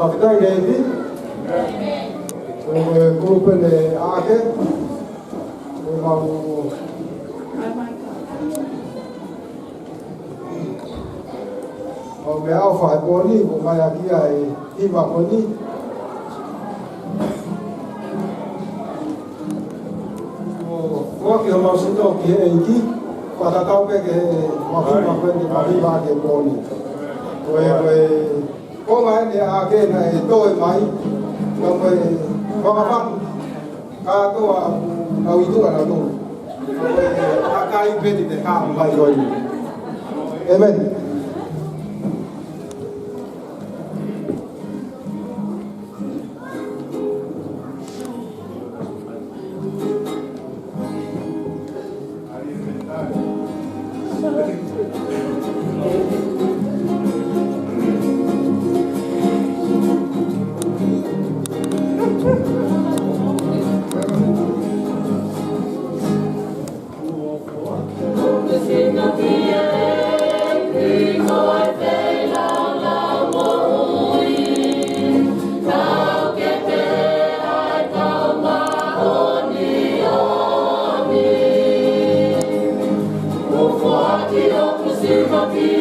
kita ini grupen akhir mau me alfa poni ko mai aqui ai hima poni o que eu sinto que é aqui para tal que uma frente para ir lá que poni có mai ne ake na toi mai no me va ka to au itu ana to ka ipedi de ka mai roi amen Forte, eu consigo ouvir.